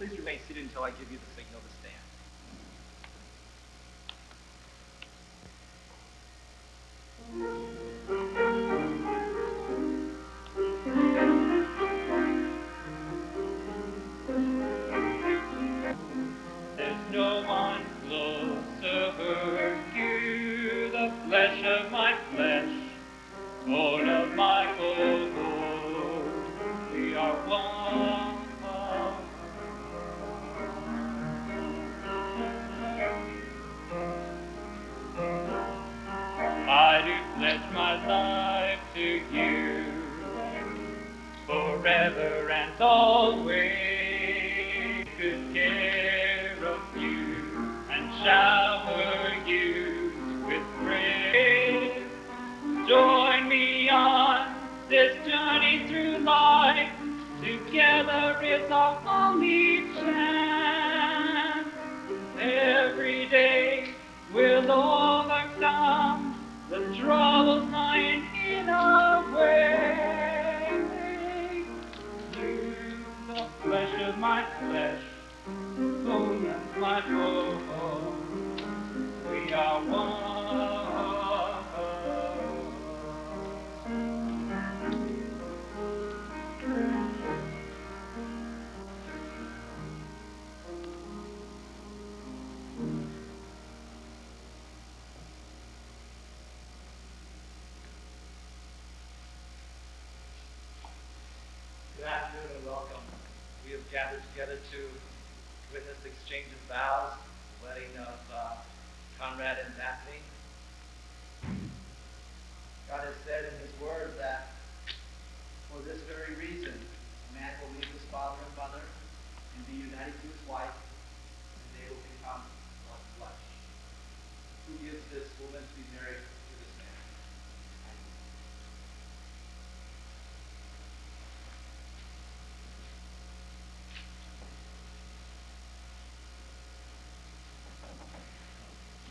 Please remain seated until I give you the signal to stand. There's no one closer to the flesh of my flesh, bone of my bone. We are one. I do pledge my life to you, forever and always. Good care of you and shower you with praise. Join me on this journey through life. Together is our only chance. Every day we'll overcome the troubles lying in our way. You, the flesh of my flesh, bone of my bone, we are one. Good afternoon and welcome. We have gathered together to witness the exchange of vows, the wedding of Conrad and Daphne. God has said in His Word that for this very reason, a man will leave his father and mother and be united to his wife, and they will become one flesh. Who gives this woman to be married to this man?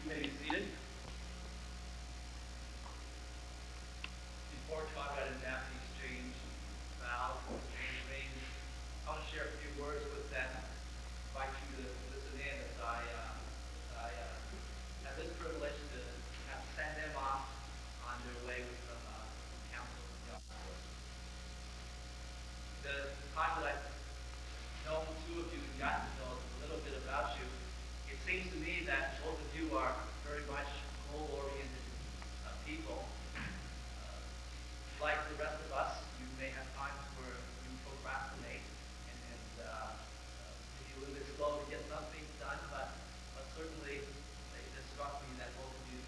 You may be seated. Before Conrad and Daphne exchange vows and exchange rings, I want to share a few words with them. I invite you to listen in as I have this privilege to have send them off on their way with some counsel from God. The time that I've known the two of you and gotten to know a little bit about you, it seems to me that both of you are very much goal-oriented people. Like the rest of us, you may have times where you procrastinate and maybe a little bit slow to get some things done, but certainly it has struck me that both of you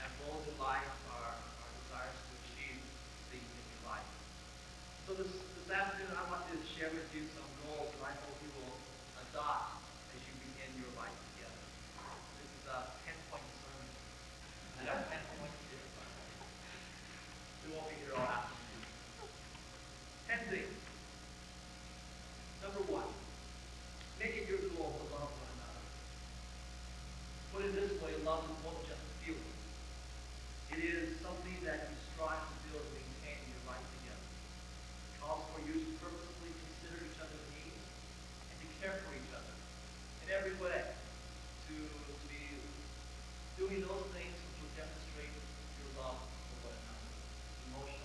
have goals in life, are desires to achieve things in your life. So this afternoon, I want to share with you some goals that I hope you will adopt as you begin your life together. This is a 10-point sermon. I got 10 points here. We won't be here all afternoon. 10 things. Number 1, make it your goal to love one another. Put it this way, love is more than just a feeling. It is something that you strive to build and maintain in your life together. It calls for you to purposefully consider each other's needs and to care for each other in every way. To be doing those things which will demonstrate your love for one another, emotionally,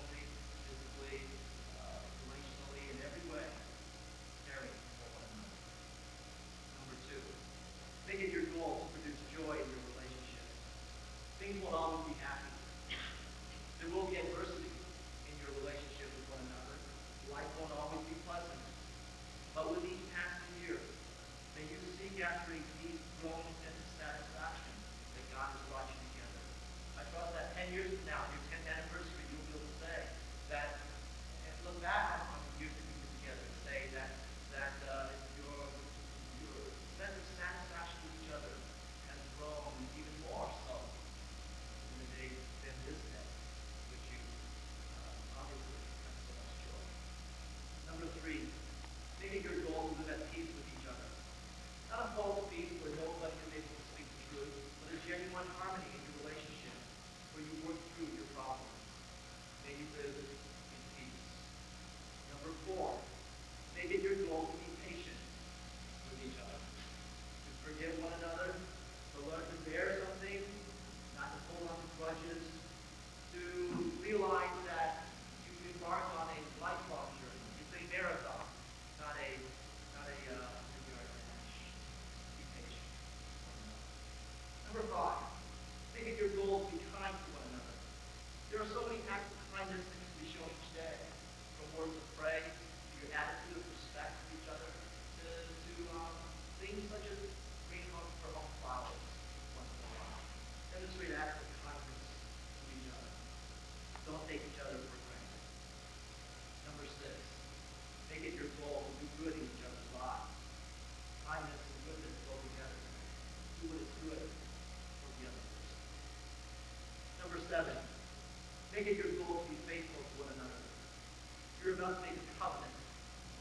about to make a covenant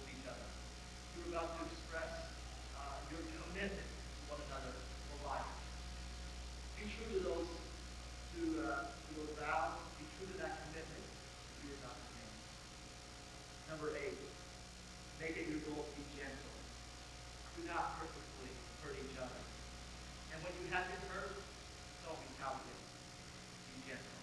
with each other. You're about to express your commitment to one another for life. Be true to those vows. Be true to that commitment that you are about to make. Number 8, make it your goal to be gentle. Do not purposefully hurt each other. And when you have been hurt, don't retaliate. Be gentle.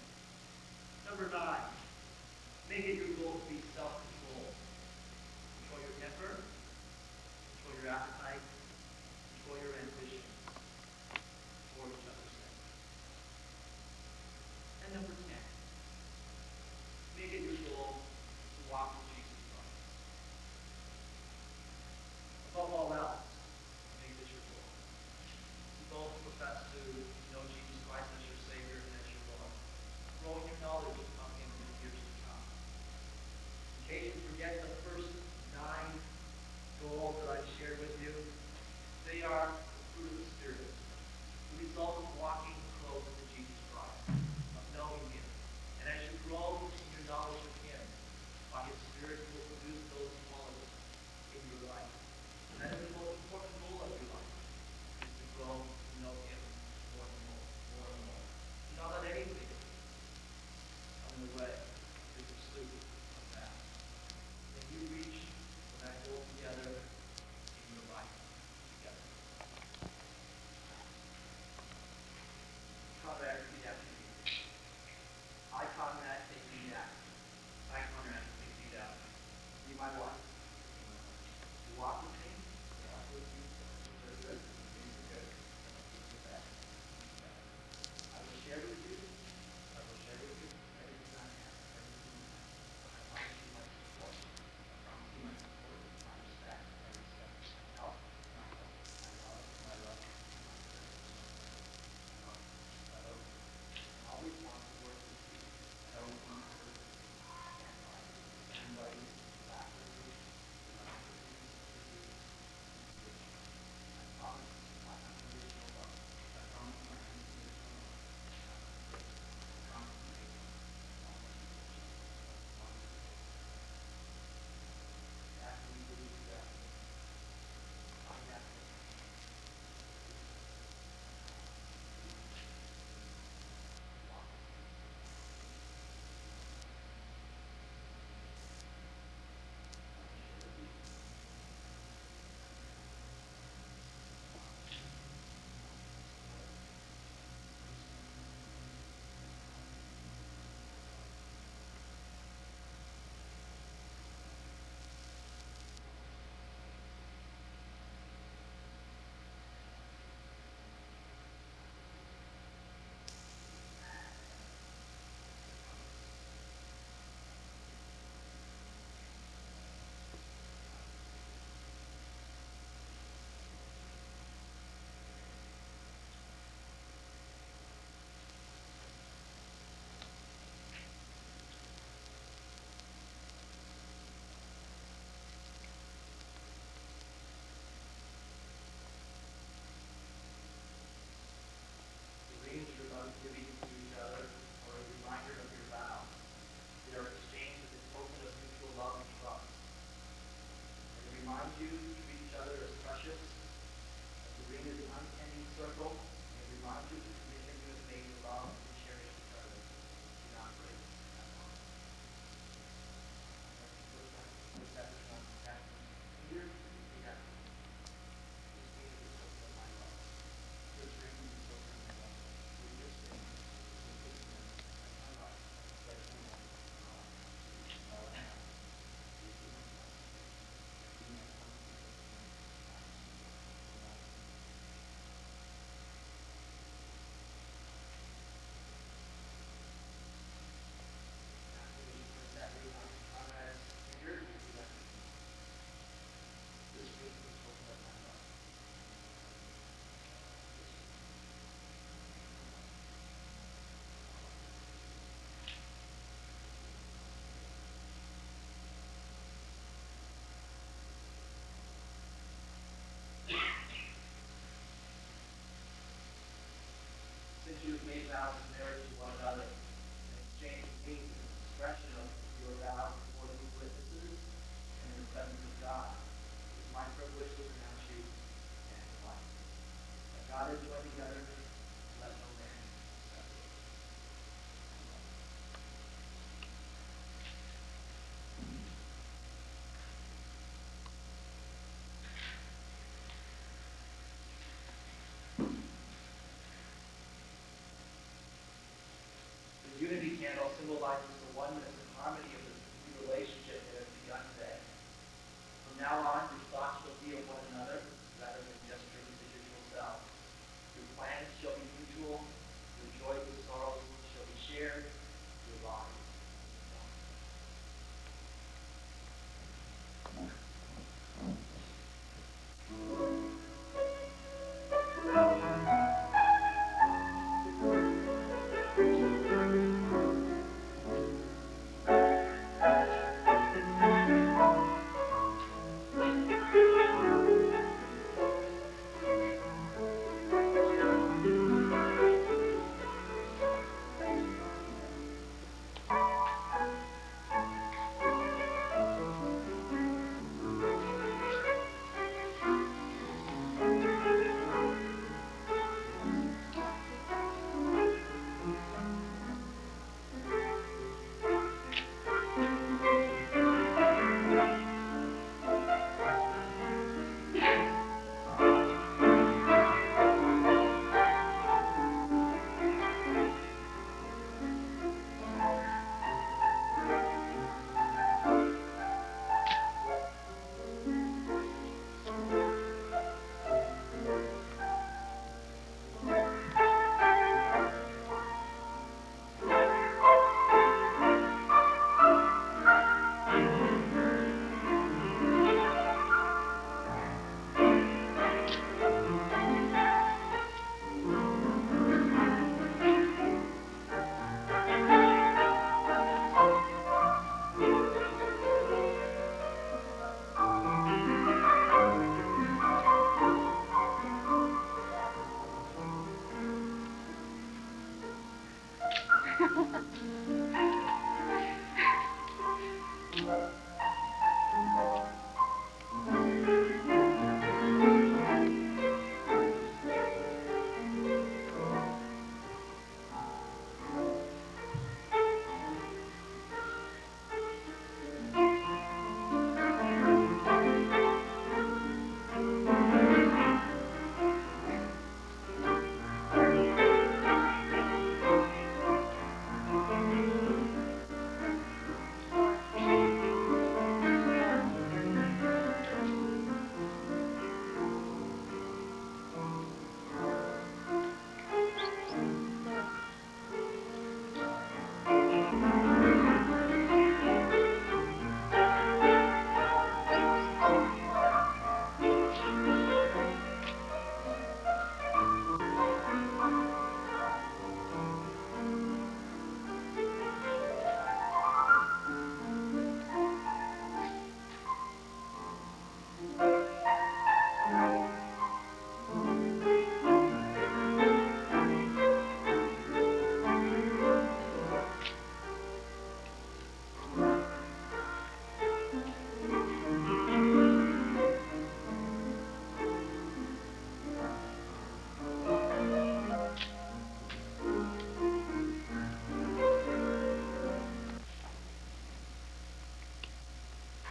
Number 9, make it your goal to be self-control. Control your temper, control your appetite, control your ambition for each other's sake. And number 10, make it your goal to walk with Jesus Christ. Above all else, make this your goal. You both profess to know Jesus Christ as your Savior and as your Lord. Grow in your knowledge of Him in the years to come.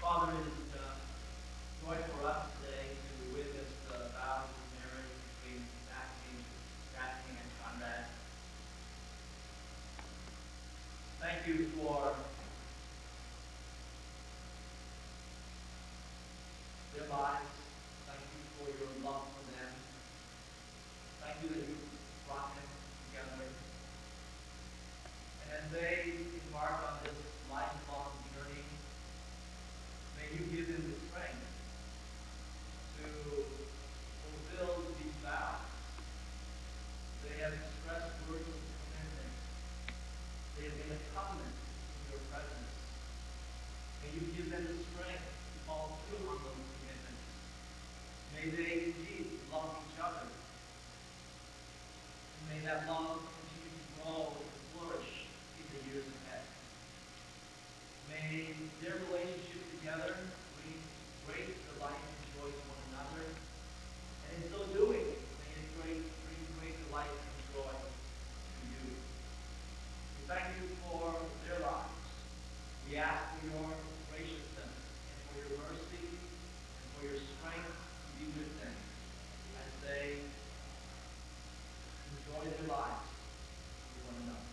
Father, it is joy for us today to witness the vows of marriage between Daphne and Conrad. Thank you for their lives. Thank you for your love for them. Thank you that you brought them together. And as they embark on this lifelong journey, may you give them the strength to fulfill these vows. They have expressed words of commitment. They have made a covenant in your presence. May you give them the strength to follow through on those commitments. May they indeed love each other. And may that love continue to grow and flourish in the years ahead. May their relationship together bring great delight and joy to one another. And in so doing, may it bring great delight and joy to you. We thank you for their lives. We ask for your graciousness and for your mercy and for your strength to be with them as they enjoy their lives with one another.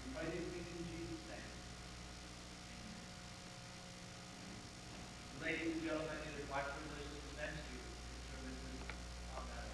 We pray these things in Jesus' name. Amen. Ladies and gentlemen, it is my privilege to present to you the services of that.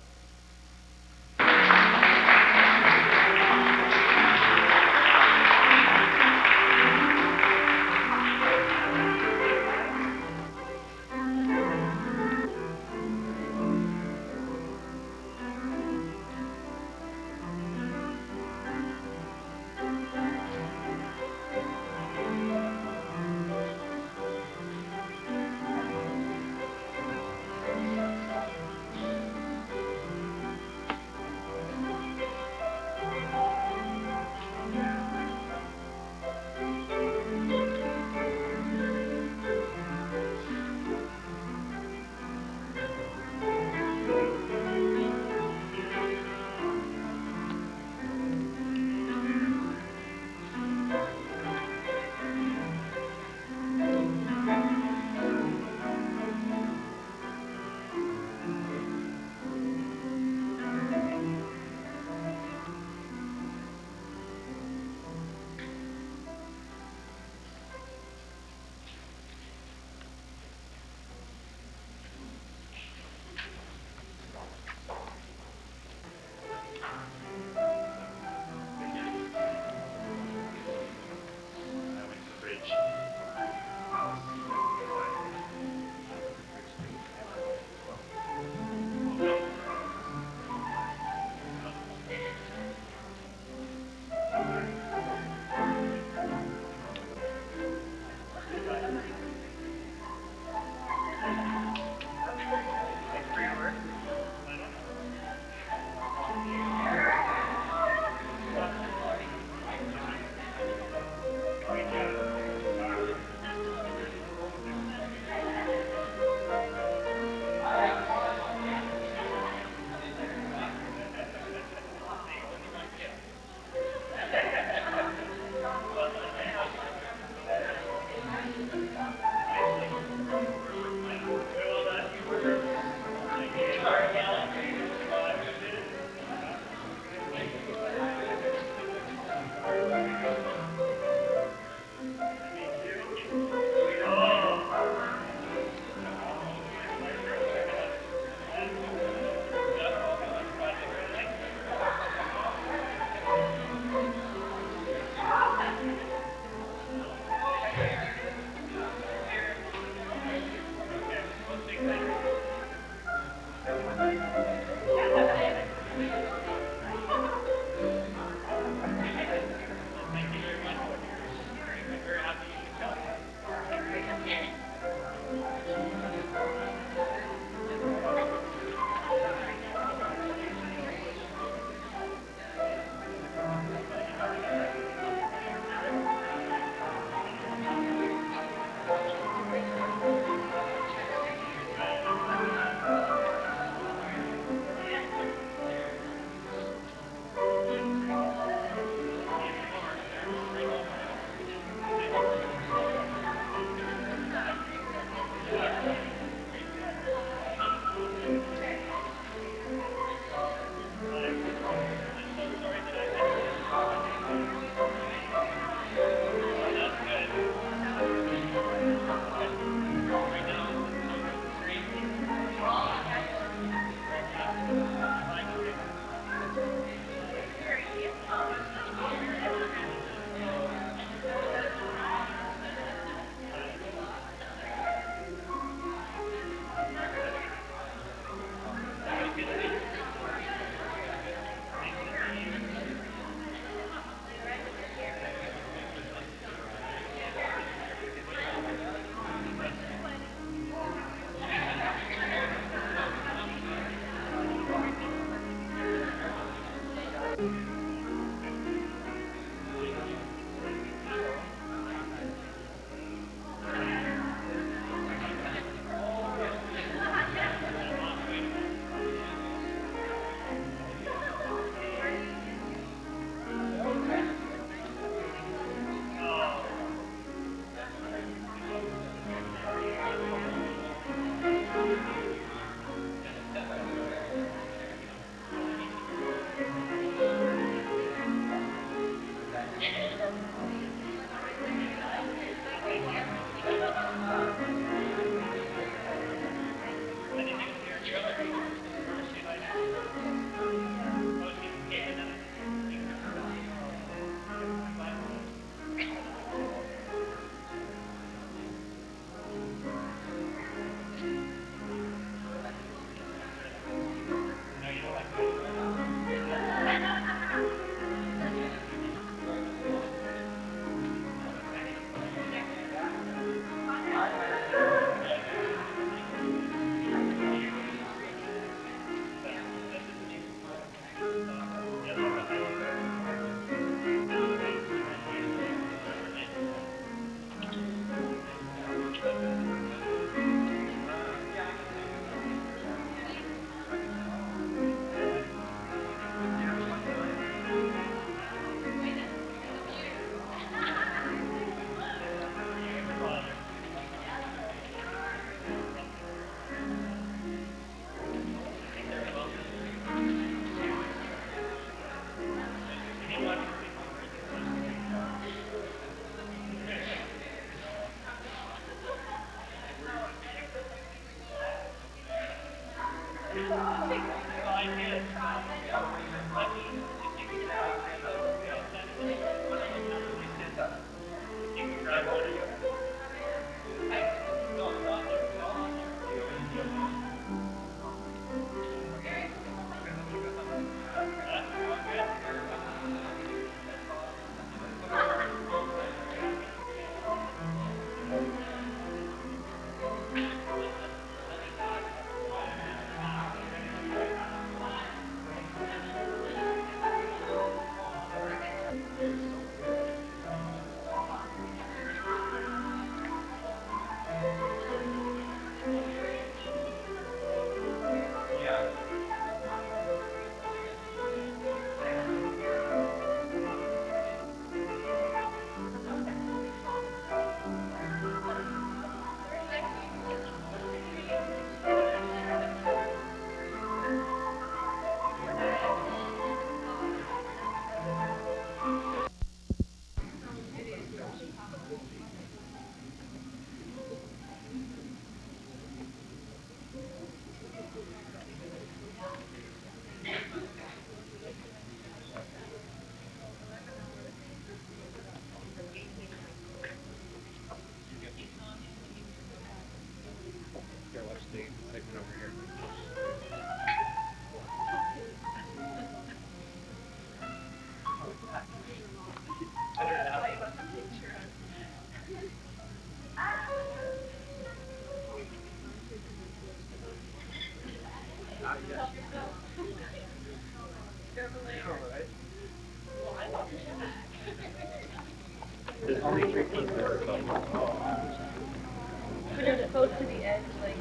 close to the edge, like,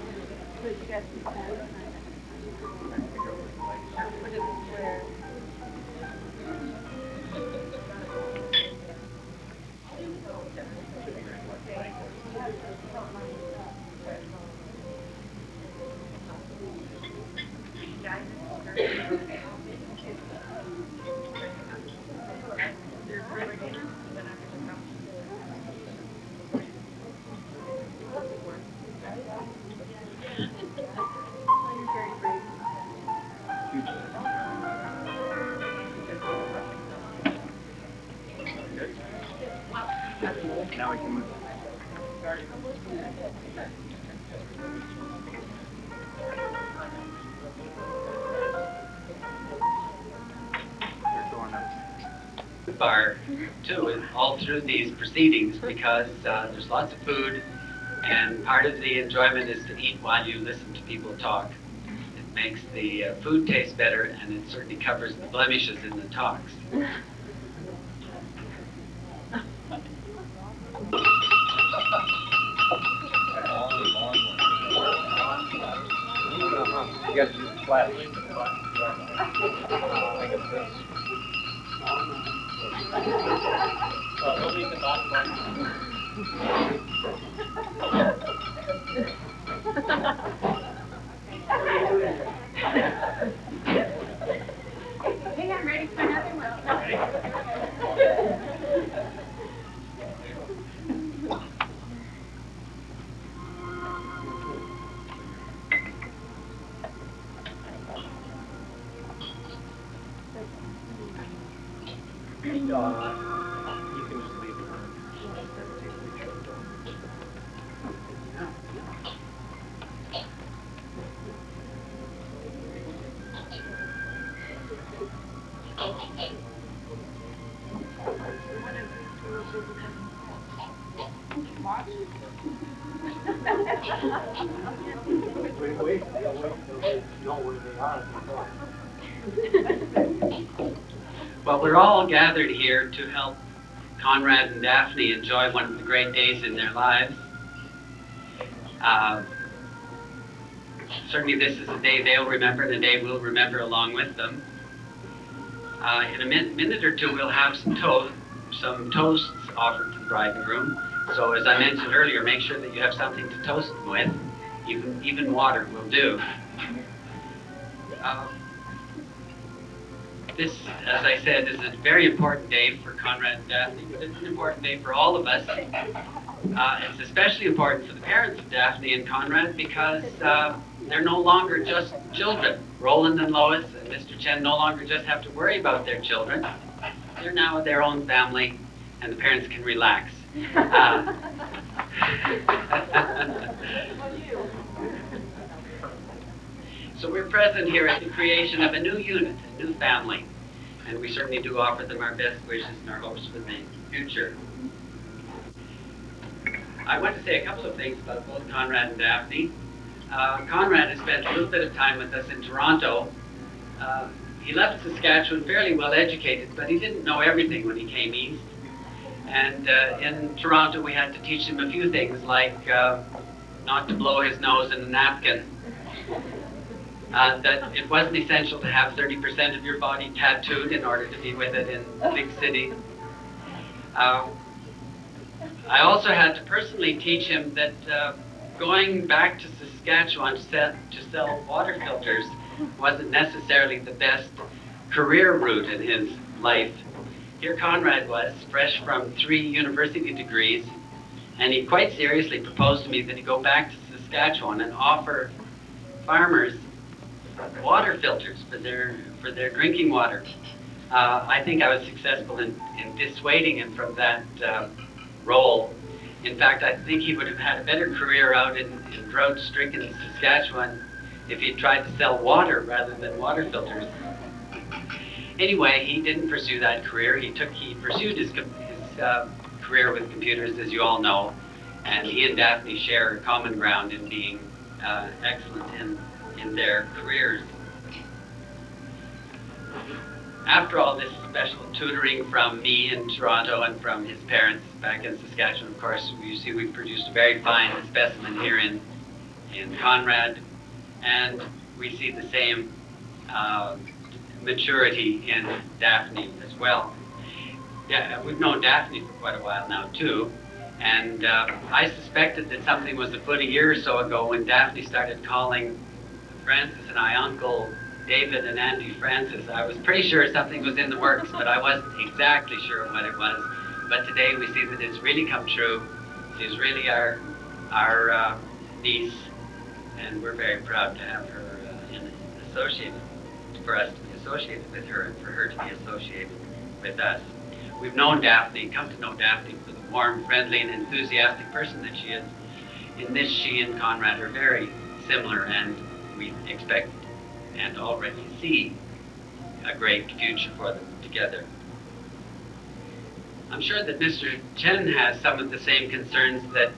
so that you guys can put it where. Now we can move. Bar too, all through these proceedings, because there's lots of food, and part of the enjoyment is to eat while you listen to people talk. It makes the food taste better, and it certainly covers the blemishes in the talks. You got to do the flash. Don't leave the dot one. Hey, I'm ready for another one. You can just leave it. Wait, know where they are. Well, we're all gathered here to help Conrad and Daphne enjoy one of the great days in their lives. Certainly this is a day they'll remember, and a day we'll remember along with them. In a minute or two, we'll have some toasts offered to the bride and groom. So as I mentioned earlier, make sure that you have something to toast them with. Even water will do. This, as I said, is a very important day for Conrad and Daphne. It's an important day for all of us. It's especially important for the parents of Daphne and Conrad, because they're no longer just children. Roland and Lois and Mr. Chen no longer just have to worry about their children. They're now their own family, and the parents can relax. So we're present here at the creation of a new unit, a new family, and we certainly do offer them our best wishes and our hopes for the future. I want to say a couple of things about both Conrad and Daphne. Conrad has spent a little bit of time with us in Toronto. He left Saskatchewan fairly well educated, but he didn't know everything when he came east. And in Toronto we had to teach him a few things, like not to blow his nose in a napkin. That it wasn't essential to have 30% of your body tattooed in order to be with it in a big city. I also had to personally teach him that going back to Saskatchewan to sell water filters wasn't necessarily the best career route in his life. Here Conrad was, fresh from 3 university degrees, and he quite seriously proposed to me that he go back to Saskatchewan and offer farmers water filters for their drinking water. I think I was successful in dissuading him from that role. In fact, I think he would have had a better career out in drought-stricken Saskatchewan if he'd tried to sell water rather than water filters. Anyway, he didn't pursue that career. He pursued his career with computers, as you all know, and he and Daphne share common ground in being excellent in their careers. After all this special tutoring from me in Toronto and from his parents back in Saskatchewan, of course, you see we've produced a very fine specimen here in in Conrad, and we see the same maturity in Daphne as well. Yeah, we've known Daphne for quite a while now too, and I suspected that something was afoot a year or so ago when Daphne started calling Francis and I Uncle David and Auntie Francis. I was pretty sure something was in the works, but I wasn't exactly sure what it was. But today we see that it's really come true. She's really our niece, and we're very proud to have her associated, for us to be associated with her and for her to be associated with us. We've known Daphne, come to know Daphne for the warm, friendly, and enthusiastic person that she is. In this, she and Conrad are very similar, and we expect and already see a great future for them together. I'm sure that Mr. Chen has some of the same concerns that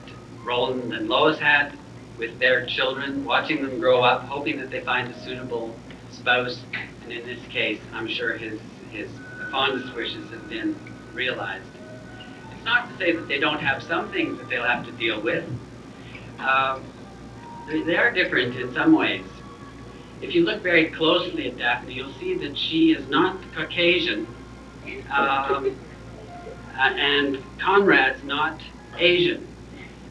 Roland and Lois had with their children, watching them grow up, hoping that they find a suitable spouse, and in this case, I'm sure his fondest wishes have been realized. It's not to say that they don't have some things that they'll have to deal with. They are different in some ways. If you look very closely at Daphne, you'll see that she is not Caucasian, and Conrad's not Asian.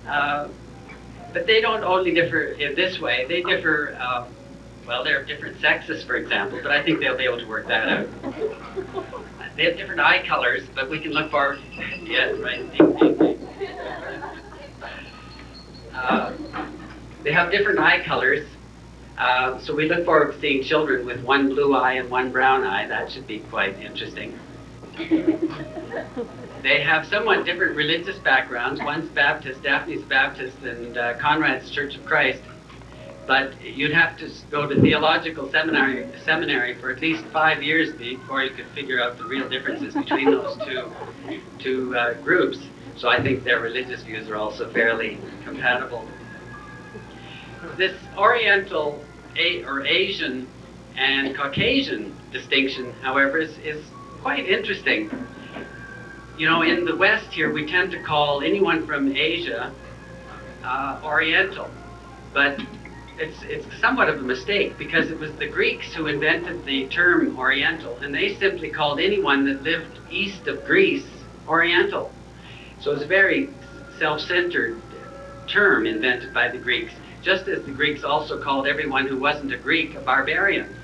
But they don't only differ in this way, they differ, well, they're different sexes, for example, but I think they'll be able to work that out. They have different eye colors, but we can look forward, yes, right, they have different eye colors, so we look forward to seeing children with one blue eye and one brown eye. That should be quite interesting. They have somewhat different religious backgrounds. One's Baptist, Daphne's Baptist, and Conrad's Church of Christ. But you'd have to go to theological seminary for at least 5 years before you could figure out the real differences between those two groups. So I think their religious views are also fairly compatible. This Oriental or Asian and Caucasian distinction, however, is quite interesting. You know, in the West here, we tend to call anyone from Asia Oriental, but it's somewhat of a mistake because it was the Greeks who invented the term Oriental, and they simply called anyone that lived east of Greece Oriental. So it's a very self-centered term invented by the Greeks, just as the Greeks also called everyone who wasn't a Greek a barbarian.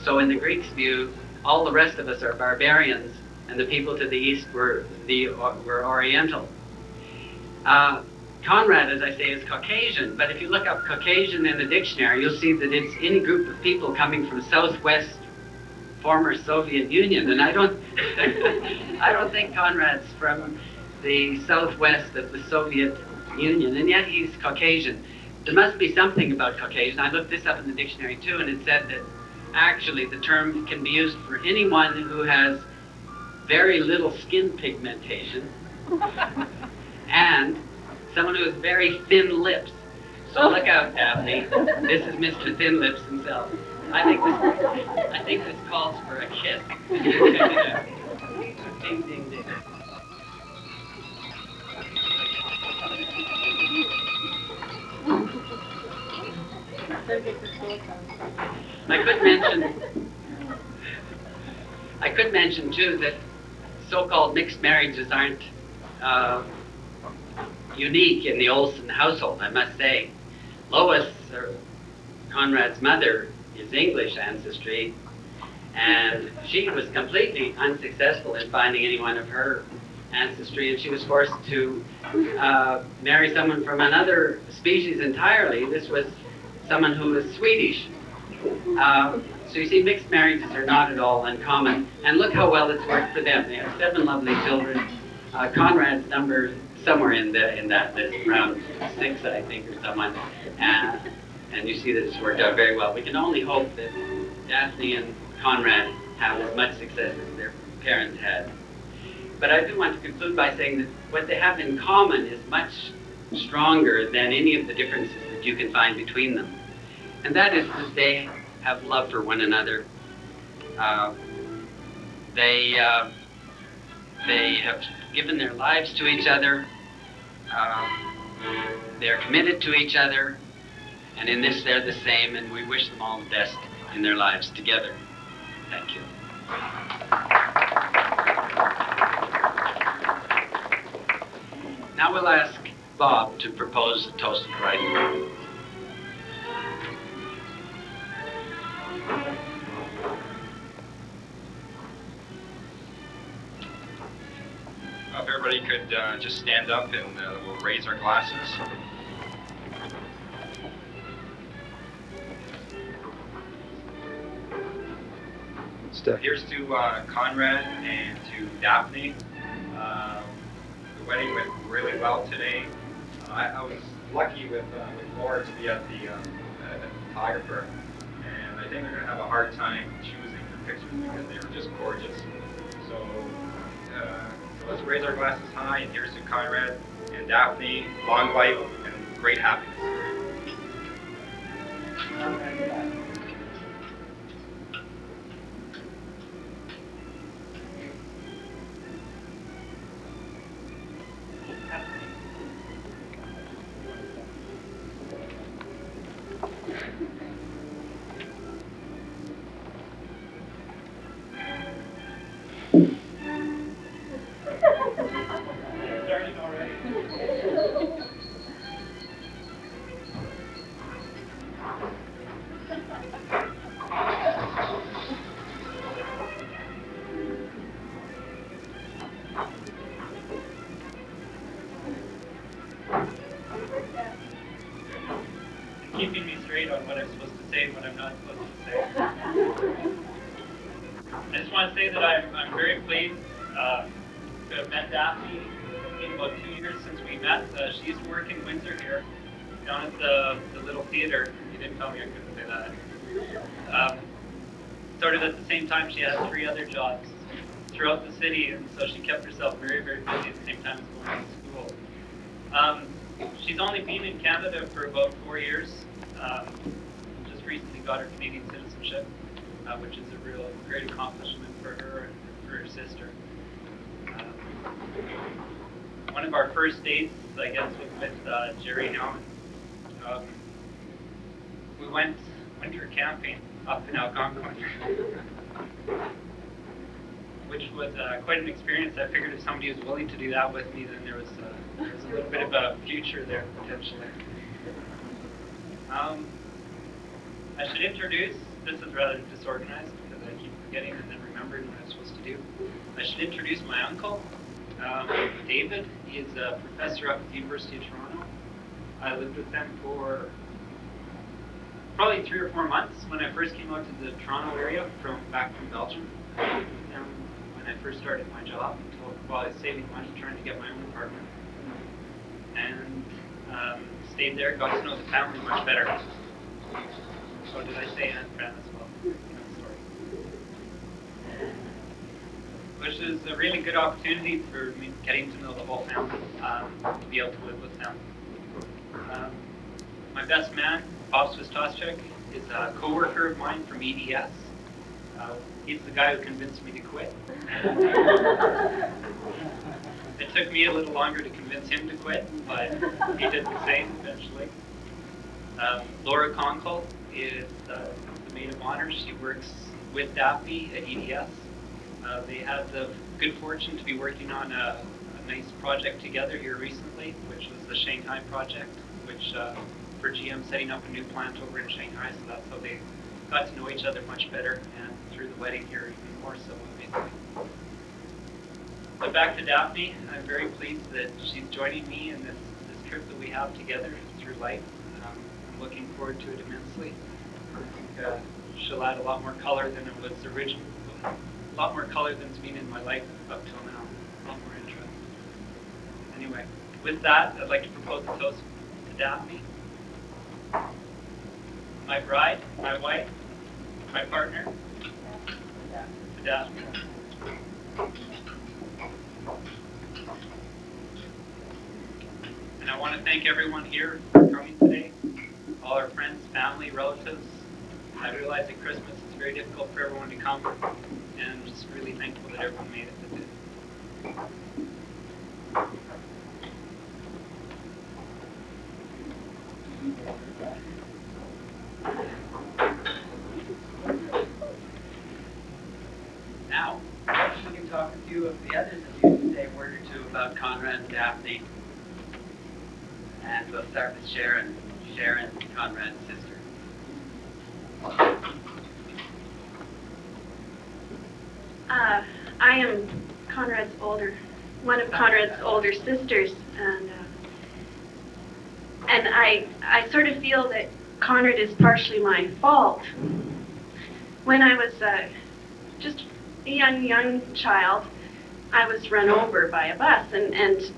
So in the Greeks' view, all the rest of us are barbarians, and the people to the east were Oriental. Conrad, as I say, is Caucasian, but if you look up Caucasian in the dictionary, you'll see that it's any group of people coming from southwest former Soviet Union, and I don't think Conrad's from the southwest of the Soviet Union, and yet he's Caucasian. There must be something about Caucasian. I looked this up in the dictionary too, and it said that actually the term can be used for anyone who has very little skin pigmentation and someone who has very thin lips. So look out, Daphne. This is Mr. Thin Lips himself. I think this calls for a kiss. Ding, ding, ding. I could mention too that so-called mixed marriages aren't unique in the Olsen household, I must say. Lois, Conrad's mother, is English ancestry, and she was completely unsuccessful in finding anyone of her ancestry, and she was forced to marry someone from another species entirely. This was someone who was Swedish. So you see, mixed marriages are not at all uncommon, and look how well it's worked for them. They have 7 lovely children. Conrad's number somewhere in that list, around 6, I think, or someone. And you see that it's worked out very well. We can only hope that Daphne and Conrad have as much success as their parents had. But I do want to conclude by saying that what they have in common is much stronger than any of the differences that you can find between them. And that is that they have love for one another. They have given their lives to each other. They're committed to each other, And in this, they're the same, and we wish them all the best in their lives together. Thank you. Now we'll ask Bob to propose a toast of writing. If everybody could just stand up and we'll raise our glasses. Here's to Conrad and to Daphne. The wedding went really well today. I was lucky with Laura to be at the photographer, and I think they're going to have a hard time choosing the pictures because they were just gorgeous. So let's raise our glasses high, and here's to Conrad and Daphne. Long life and great happiness. Starting already. Keeping me straight on what I'm supposed to say and what I'm not supposed to say. I just want to say that I'm very pleased to have met Daphne. It's been about 2 years since we met. She used to work in Windsor here, down at the little theater. You didn't tell me I couldn't say that. Started at the same time. She had 3 other jobs throughout the city, and so she kept herself very, very busy at the same time as going to school. She's only been in Canada for about 4 years. Just recently got her Canadian citizenship, which is a real great accomplishment for her and for her sister. One of our first dates, I guess, was with Jerry Hellman. We went winter camping up in Algonquin, which was quite an experience. I figured if somebody was willing to do that with me, then there was a little bit of a future there, potentially. I should introduce, this is rather disorganized because I keep forgetting and then remembering what I'm supposed to do. I should introduce my uncle, David. He is a professor up at the University of Toronto. I lived with them for probably 3 or 4 months when I first came out to the Toronto area back from Belgium. When I first started my job, while I was saving money trying to get my own apartment. And stayed there, got to know the family much better. So did I say Aunt Fran as well? You know the story. Which is a really good opportunity for me getting to know the whole family, to be able to live with them. My best man, Bob Swistoschek, is a co-worker of mine from EDS. He's the guy who convinced me to quit. It took me a little longer to convince him to quit, but he did the same eventually. Laura Conkle is the maid of honor. She works with Daphne at EDS. They had the good fortune to be working on a nice project together here recently, which was the Shanghai project, which for GM setting up a new plant over in Shanghai, so that's how they got to know each other much better, and through the wedding here even more so, obviously. But back to Daphne, I'm very pleased that she's joining me in this trip that we have together through life. I'm looking forward to it immensely. I think she'll add a lot more color than it was originally. A lot more color than's been in my life up till now. A lot more interest. Anyway, with that, I'd like to propose a toast to Daphne, my bride, my wife, my partner, to Daphne. And I want to thank everyone here for coming today, all our friends, family, relatives. I realize at Christmas it's very difficult for everyone to come, and I'm just really thankful that everyone made it that did. Daphne. And we'll start with Sharon. Sharon, Conrad's sister. I am one of Conrad's older sisters, and I sort of feel that Conrad is partially my fault. When I was just a young child, I was run over by a bus, and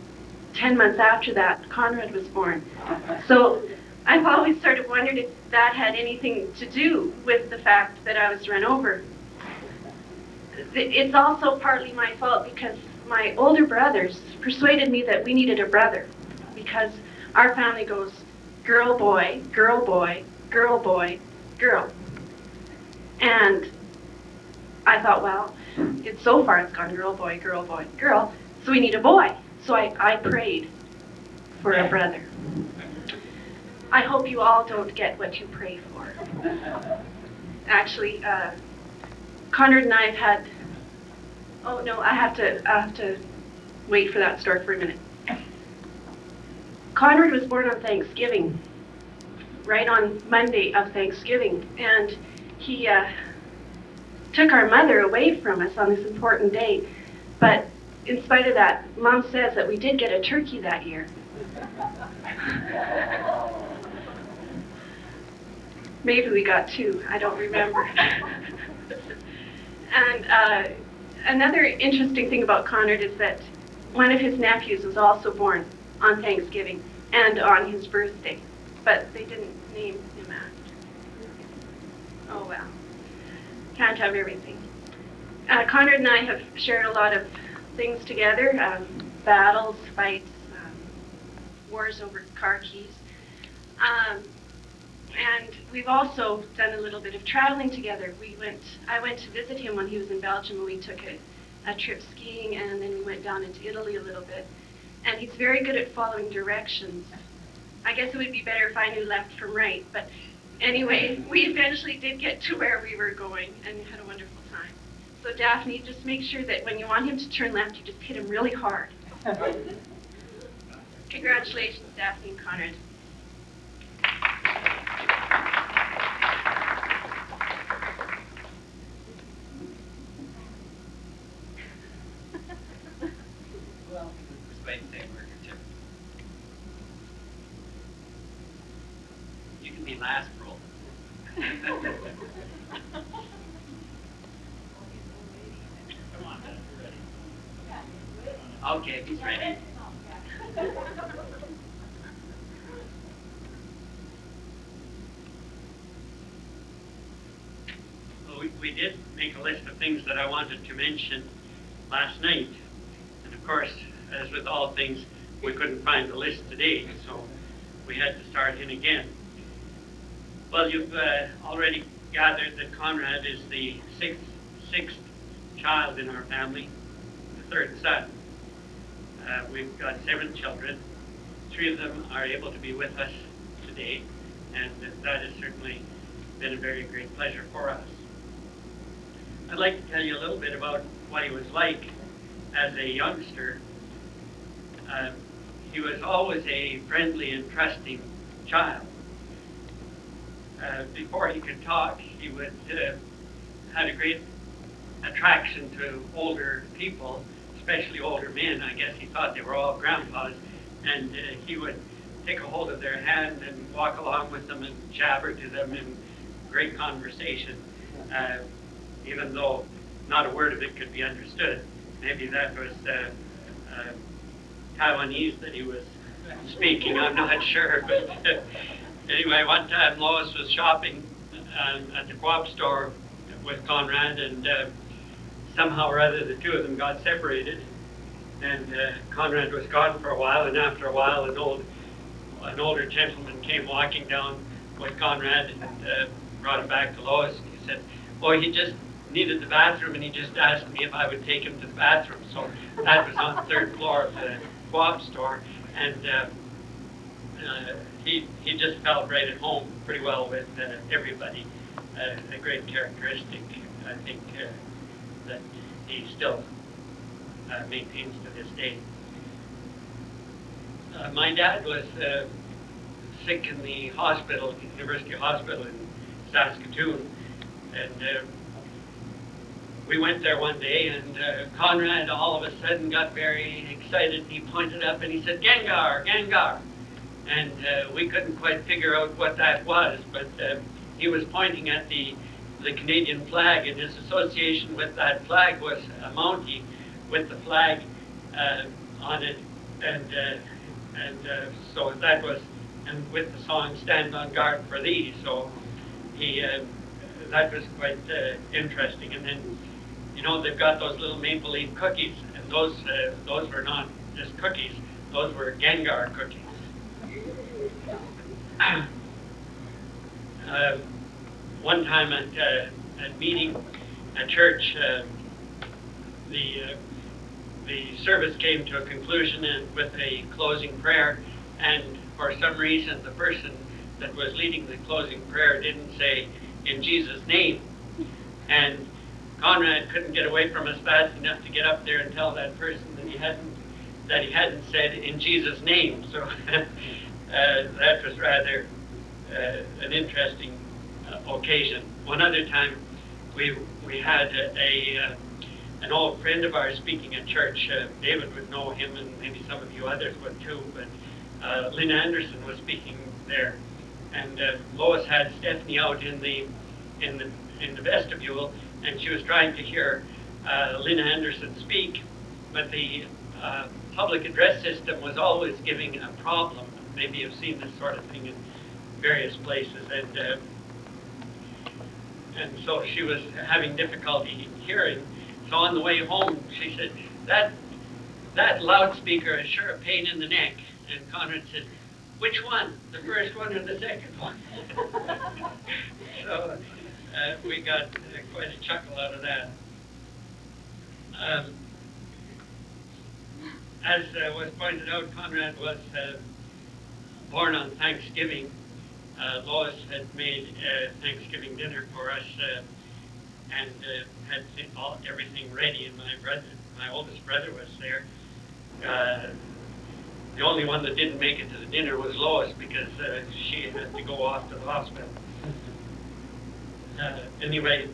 10 months after that, Conrad was born. So I've always sort of wondered if that had anything to do with the fact that I was run over. It's also partly my fault because my older brothers persuaded me that we needed a brother, because our family goes girl, boy, girl, boy, girl, boy, girl. And I thought, well, so far it's gone girl, boy, girl, boy, girl, so we need a boy. So I prayed for a brother. I hope you all don't get what you pray for. Actually, Conrad and I have had, oh no, I have to wait for that story for a minute. Conrad was born on Thanksgiving, right on Monday of Thanksgiving, and he took our mother away from us on this important day. But in spite of that, Mom says that we did get a turkey that year. Maybe we got two, I don't remember. And another interesting thing about Conrad is that one of his nephews was also born on Thanksgiving and on his birthday, but they didn't name him after. Oh well, can't have everything. Conrad and I have shared a lot of things together, battles, fights, wars over car keys. And we've also done a little bit of traveling together. I went to visit him when he was in Belgium, and we took a trip skiing, and then we went down into Italy a little bit. And he's very good at following directions. I guess it would be better if I knew left from right, but anyway, we eventually did get to where we were going and had a wonderful time. So Daphne, just make sure that when you want him to turn left, you just hit him really hard. Congratulations, Daphne and Conrad. You can be last roll. Come on, Dad, you're ready. Okay, he's ready. Well, we did make a list of things that I wanted to mention last night. And of course, as with all things, we couldn't find the list today, so we had to start in again. Well, you've already gathered that Conrad is the sixth child in our family, the third son. We've got 7 children. 3 of them are able to be with us today, and that has certainly been a very great pleasure for us. I'd like to tell you a little bit about what he was like as a youngster. He was always a friendly and trusting child. Before he could talk, he would had a great attraction to older people, especially older men. I guess he thought they were all grandpas, and he would take a hold of their hand and walk along with them and jabber to them in great conversation, even though not a word of it could be understood. Maybe that was Taiwanese that he was speaking, I'm not sure. But anyway, one time Lois was shopping at the co-op store with Conrad, and somehow or other the 2 of them got separated, and Conrad was gone for a while, and after a while an older gentleman came walking down with Conrad and brought him back to Lois. He said, "Oh, he just needed the bathroom, and he just asked me if I would take him to the bathroom." So that was on the 3rd floor of the co-op store, and he just felt right at home pretty well with everybody. A great characteristic, I think, that he still maintains to this day. My dad was sick in the hospital, University Hospital in Saskatoon, and we went there one day, and Conrad all of a sudden got very excited. He pointed up and he said, "Gengar, Gengar," and we couldn't quite figure out what that was, but he was pointing at the Canadian flag, and his association with that flag was a Mountie with the flag on it, and so that was, and with the song "Stand on Guard for Thee," so he that was quite interesting. And then, you know, they've got those little maple leaf cookies, and those were not just cookies; those were Gengar cookies. One time at meeting at church, the service came to a conclusion and with a closing prayer, and for some reason the person that was leading the closing prayer didn't say "in Jesus' name," and Conrad couldn't get away from us fast enough to get up there and tell that person that he hadn't said "in Jesus' name." So that was rather an interesting occasion. One other time, we had an old friend of ours speaking at church. David would know him, and maybe some of you others would too. But Lynn Anderson was speaking there, and Lois had Stephanie out in the vestibule, and she was trying to hear Lynn Anderson speak, but the public address system was always giving a problem. Maybe you've seen this sort of thing in various places, and so she was having difficulty hearing. So on the way home, she said, that loudspeaker is sure a pain in the neck. And Conrad said, "Which one? The first one or the second one?" So we got quite a chuckle out of that. As was pointed out, Conrad was born on Thanksgiving. Lois had made Thanksgiving dinner for us and had everything ready, and my oldest brother was there. The only one that didn't make it to the dinner was Lois, because she had to go off to the hospital. Anyway,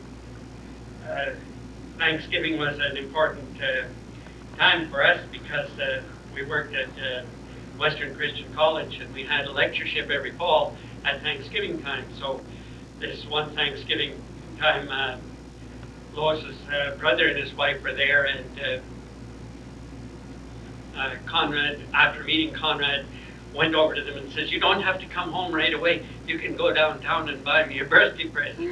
Thanksgiving was an important time for us because we worked at Western Christian College, and we had a lectureship every fall at Thanksgiving time. So this one Thanksgiving time, Lois's brother and his wife were there, and Conrad, after meeting Conrad, went over to them and says, "You don't have to come home right away. You can go downtown and buy me a birthday present."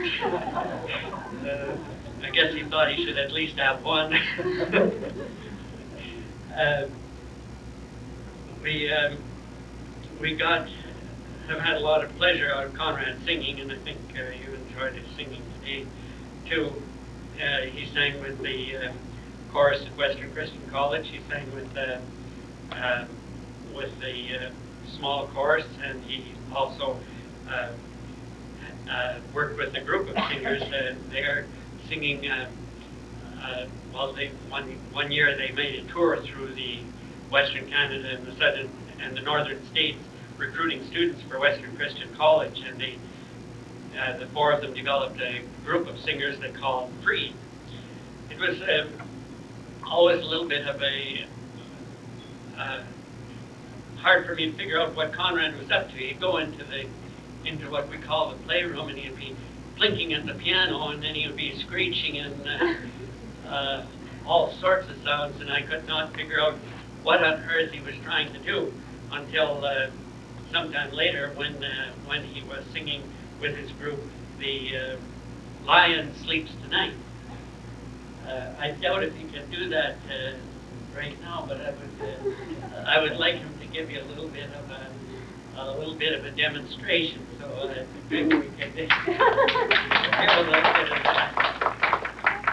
I guess he thought he should at least have one. We have had a lot of pleasure out of Conrad singing, and I think you enjoyed his singing today too. He sang with the chorus at Western Christian College. He sang with the small chorus, and he also worked with a group of singers. They are singing. Well, one year they made a tour through the Western Canada and the southern and the northern states, recruiting students for Western Christian College, and the four of them developed a group of singers they called Free. It was always a little bit of a hard for me to figure out what Conrad was up to. He'd go into what we call the playroom, and he'd be plinking at the piano, and then he would be screeching and all sorts of sounds, and I could not figure out what on earth he was trying to do until sometime later when he was singing with his group, the Lion Sleeps Tonight. I doubt if he can do that right now, but I would like him to give you a little bit of a demonstration. So maybe we can here a little bit of that.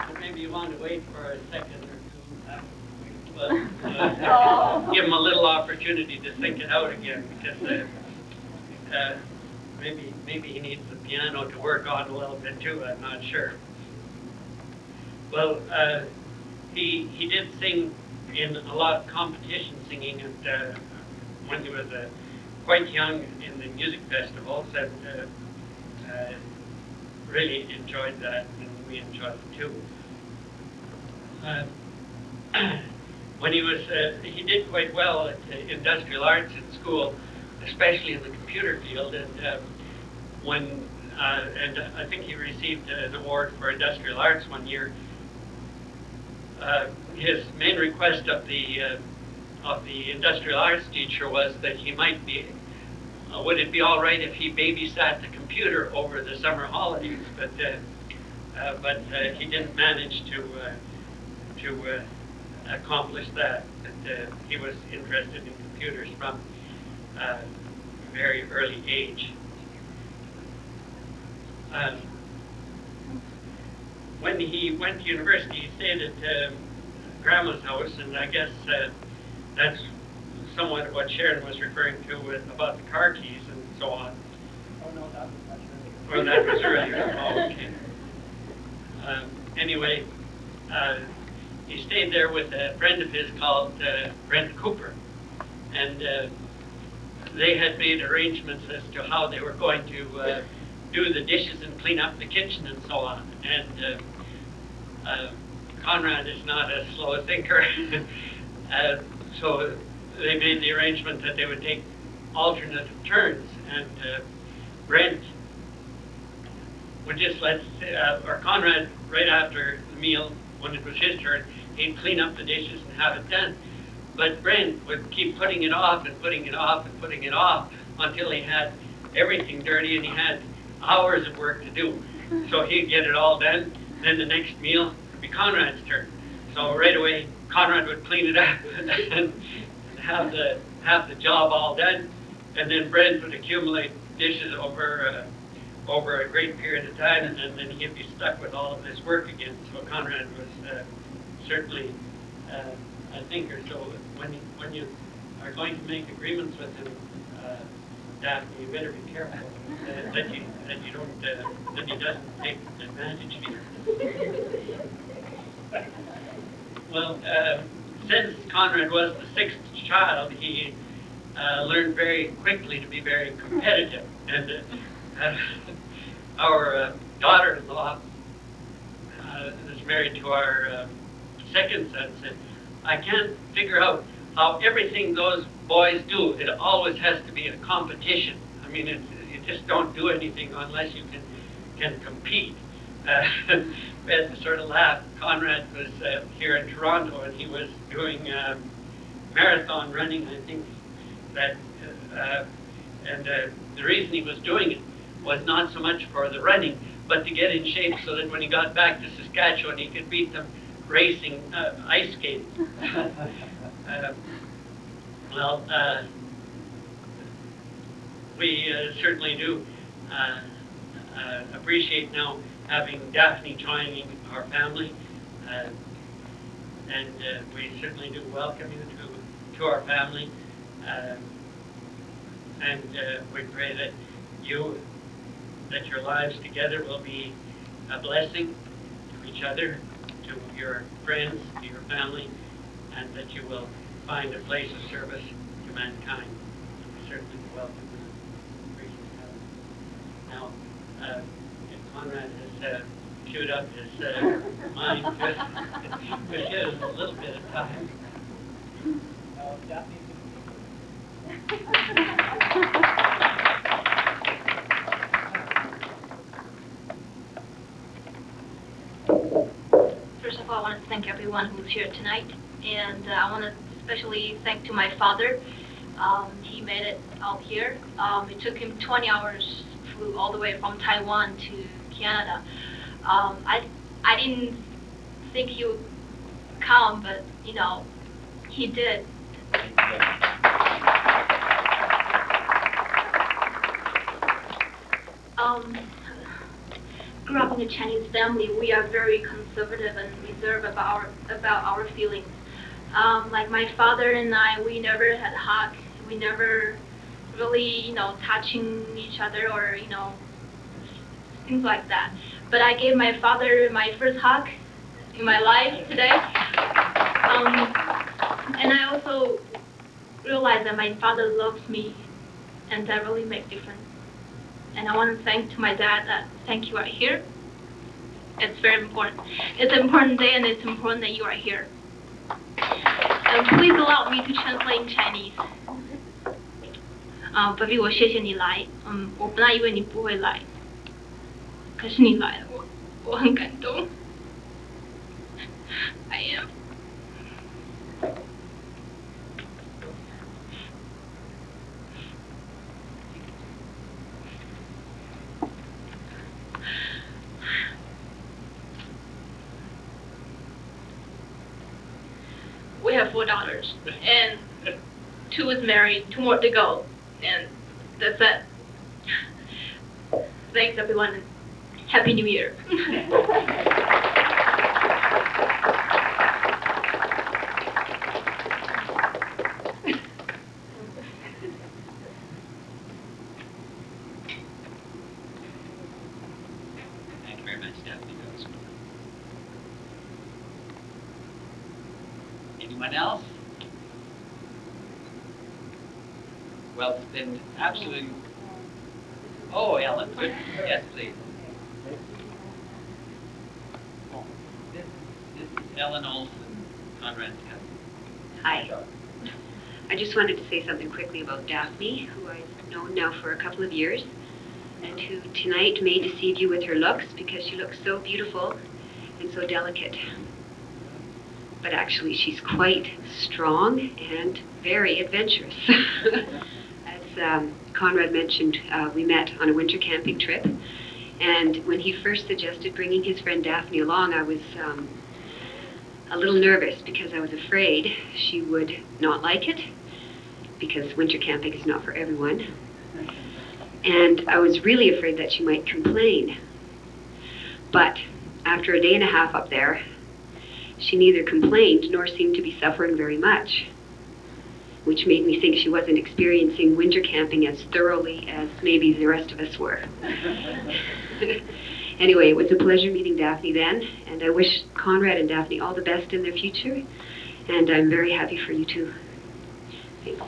So maybe you want to wait for a second or two. Give him a little opportunity to think it out again, because maybe he needs the piano to work on a little bit too. I'm not sure. Well, he did sing in a lot of competition singing when he was quite young in the music festivals, and really enjoyed that, and we enjoyed it too. When he did quite well at industrial arts in school, especially in the computer field, and and I think he received an award for industrial arts one year. His main request of the industrial arts teacher was that he might be, would it be all right if he babysat the computer over the summer holidays? But he didn't manage to accomplish that. But he was interested in computers from a very early age. When he went to university, he stayed at Grandma's house, and I guess that's somewhat what Sharon was referring to about the car keys and so on. Oh, no, that was much earlier. Or that was earlier. Oh, okay. Anyway, he stayed there with a friend of his called Brent Cooper, and they had made arrangements as to how they were going to do the dishes and clean up the kitchen and so on. And Conrad is not a slow thinker, so they made the arrangement that they would take alternate turns, and Brent would just or Conrad, right after the meal, when it was his turn, he'd clean up the dishes and have it done. But Brent would keep putting it off and putting it off and putting it off until he had everything dirty and he had hours of work to do. So he'd get it all done, then the next meal would be Conrad's turn. So right away, Conrad would clean it up and have the job all done, and then Brent would accumulate dishes over a great period of time, and then he'd be stuck with all of this work again. So Conrad was certainly a thinker. So when you are going to make agreements with him, Daphne, you better be careful that he doesn't take advantage of you. Well, since Conrad was the sixth child, he learned very quickly to be very competitive. And our daughter-in-law is married to our second son, said, I can't figure out how everything those boys do, it always has to be a competition. I mean, you just don't do anything unless you can compete. We had to sort of laugh. Conrad was here in Toronto, and he was doing marathon running, I think. The reason he was doing it was not so much for the running, but to get in shape so that when he got back to Saskatchewan, he could beat them racing ice skating. We certainly do appreciate now having Daphne joining our family, and we certainly do welcome you to our family, and we pray that your lives together will be a blessing to each other, to your friends, to your family, and that you will find a place of service to mankind. We certainly welcome and appreciate that. Now, if Conrad has queued up his mind to get a little bit of time. Daphne. First of all, I want to thank everyone who's here tonight, and I want to especially thank to my father. He made it out here. It took him 20 hours, flew all the way from Taiwan to Canada. I didn't think he would come, but he did. Grew up in a Chinese family. We are very conservative and reserved about our feelings. Like my father and I, we never had hugs. We never really, touching each other or, things like that. But I gave my father my first hug in my life today. And I also realize that my father loves me, and that really makes difference. And I want to thank to my dad that thank you are here. It's very important. It's an important day, and it's important that you are here. Please allow me to translate in Chinese. Baby， 我谢谢你来。我本来以为你不会来，可是你来了，我很感动。I am. We have 4 daughters, and 2 is married, 2 more to go, and that's it. Thanks, everyone, and Happy New Year. Thank you very much, Daphne. Anyone else? Well, it's been absolutely. Oh, Ellen. Yes, please. This is Ellen Olson, Conrad Daphne. Hi. I just wanted to say something quickly about Daphne, who I've known now for a couple of years, and who tonight may deceive you with her looks because she looks so beautiful and so delicate. But actually, she's quite strong and very adventurous. As Conrad mentioned, we met on a winter camping trip, and when he first suggested bringing his friend Daphne along, I was a little nervous because I was afraid she would not like it, because winter camping is not for everyone. And I was really afraid that she might complain. But after a day and a half up there, she neither complained nor seemed to be suffering very much, which made me think she wasn't experiencing winter camping as thoroughly as maybe the rest of us were. Anyway, it was a pleasure meeting Daphne then, and I wish Conrad and Daphne all the best in their future, and I'm very happy for you too. Thanks.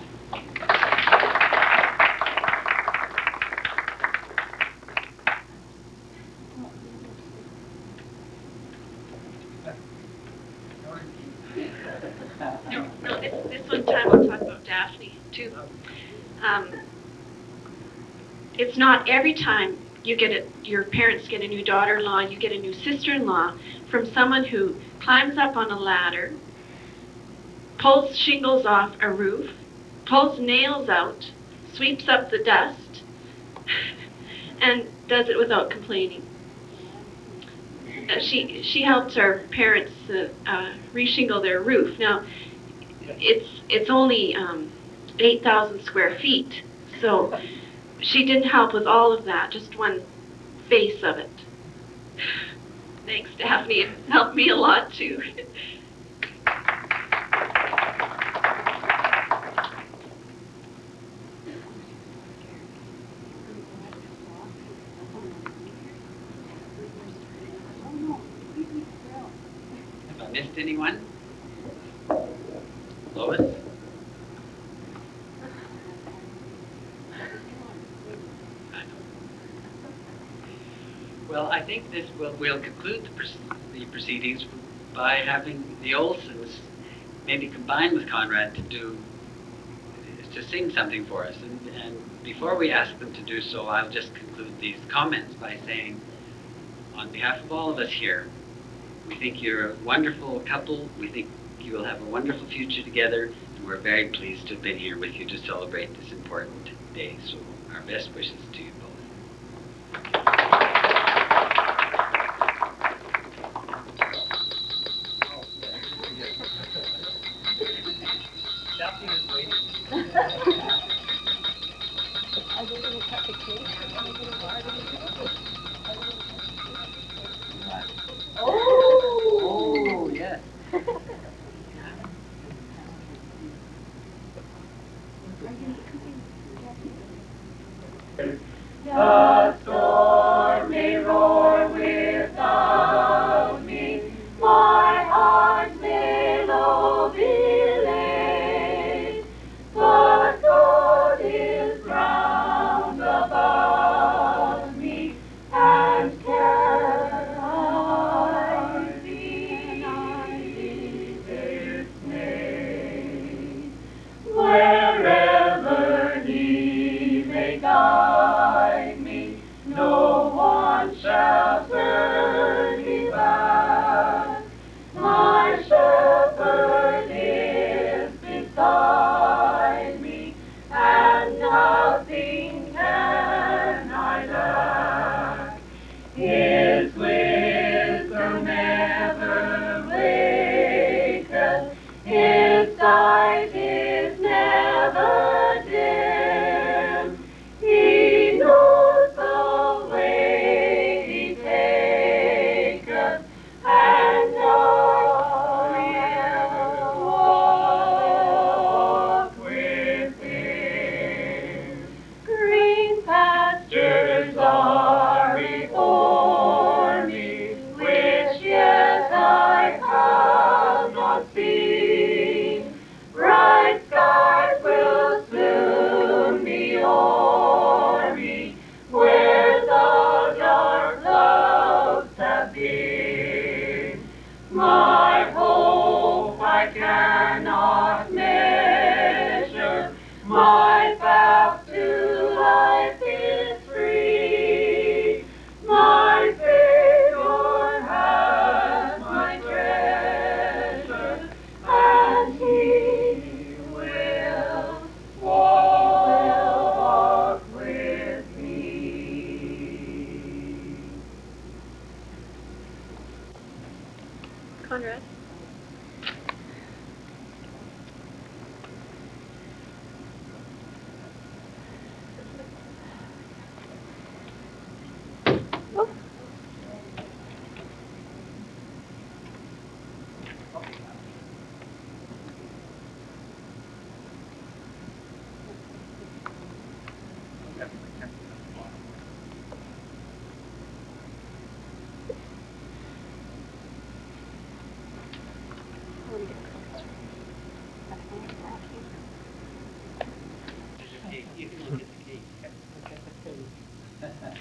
No, this one time I'll talk about Daphne too. It's not every time your parents get a new daughter-in-law, you get a new sister-in-law from someone who climbs up on a ladder, pulls shingles off a roof, pulls nails out, sweeps up the dust, and does it without complaining. She helped our parents reshingle their roof. Now, it's only 8,000 square feet, so she didn't help with all of that, just one face of it. Thanks, Daphne. It helped me a lot too. Have I missed anyone? Lois? Well, I think we'll conclude the proceedings by having the Olsons maybe combine with Conrad to sing something for us. And before we ask them to do so, I'll just conclude these comments by saying, on behalf of all of us here, we think you're a wonderful couple. We think you will have a wonderful future together, and we're very pleased to have been here with you to celebrate this important day. So our best wishes to you both. Daphne is waiting. Are they going to cut the cake? Oh, yes. The storm may roar without me, my heart may low be laid, but Conrad.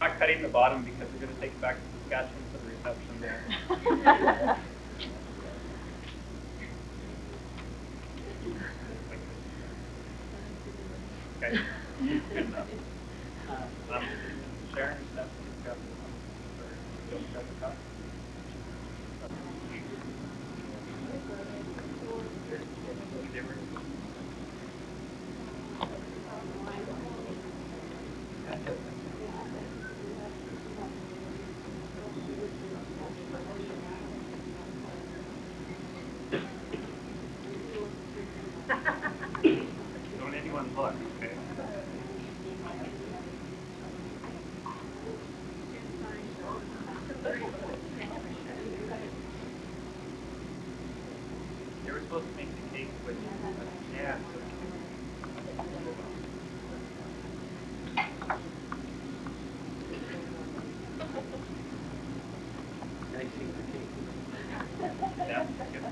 I'm not cutting the bottom because we're going to take it back to Saskatchewan for the reception there. Okay. Good enough. Sharon, Stephanie, grab the cup. Don't anyone look, okay? They were supposed to make the cake with jam. Yeah, good.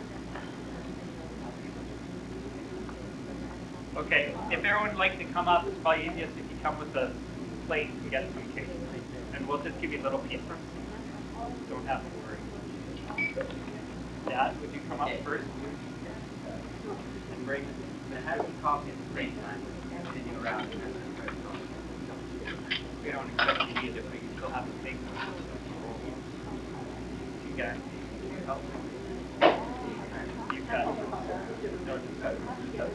Okay, if everyone would like to come up, it's probably easiest if you come with a plate and get some cake. And we'll just give you little pieces. Don't have to worry. Dad, would you come up first? And bring the heavy coffee at the same time. Continue around. We don't expect you to eat it, but you still have to take them. You guys, you help. You cut. No, just cut. Just cut.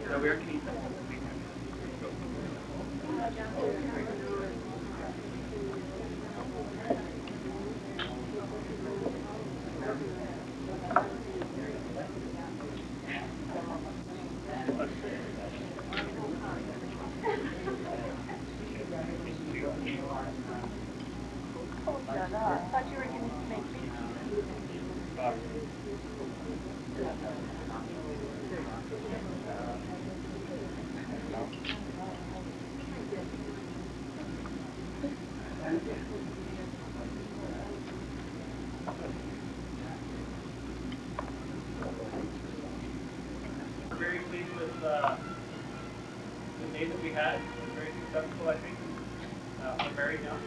So where can you go? I thought you were going to make me. We're very pleased with the day that we had. It was very successful, I think. We're married now.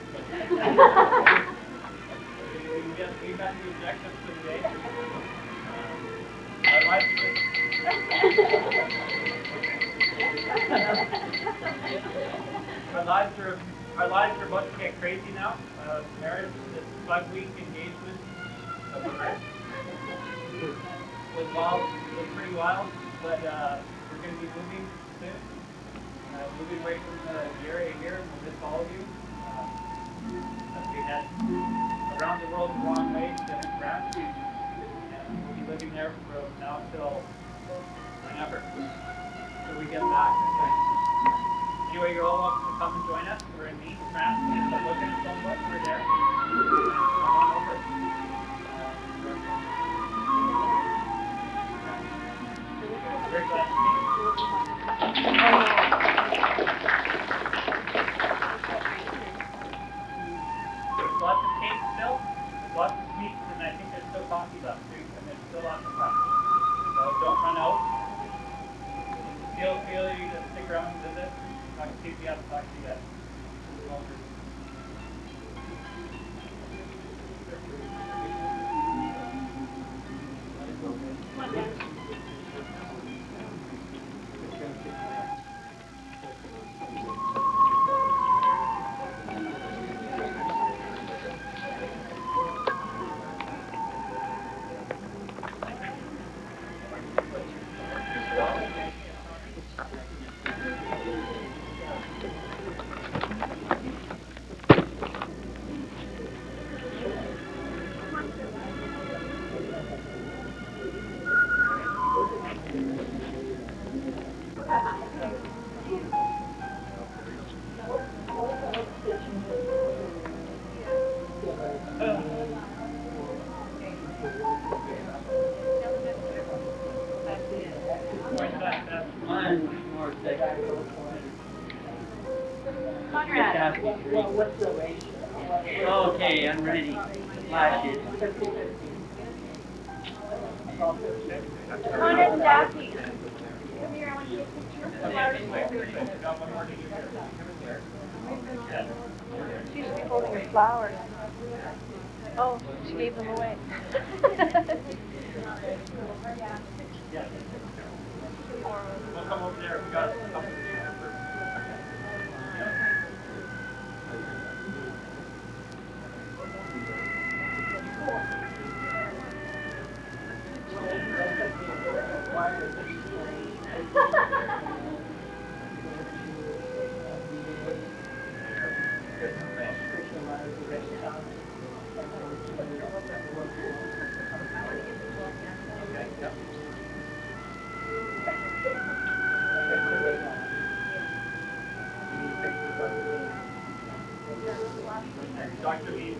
We met the objectives for the day. Our lives our lives are about to get crazy now. Marriage, this 5-week engagement was pretty wild, but we're going to be moving soon. Moving away from the area here, and we'll miss all of you. As we head around the world the long way to France, and we'll be living there from now till whenever, till we get back. Anyway, you're all welcome to come and join us. We're in Nice, France. Just look at the phone book. We're there. Come on over. Very glad to meet you. There's lots of cake still. There's lots of sweets, and I think there's still coffee left too, and there's still lots of fun. So don't run out. Feel free to stick around and visit. I can see if we haven't talked to you yet. Well, Conrad. What's the ratio? Okay, I'm ready. Flashes. Conrad and Daphne. Come here, I want to get a picture of our She should be holding her flowers. Oh, she gave them away. We'll come over there. We got a couple of Dr. Lee.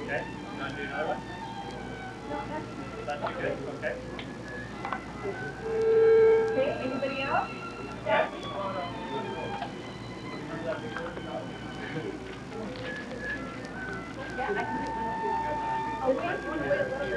Okay, you want to do another one? That's good, okay. Okay, anybody else? Yeah. Yeah, I can do one. Oh, wait, you want to wait a little bit?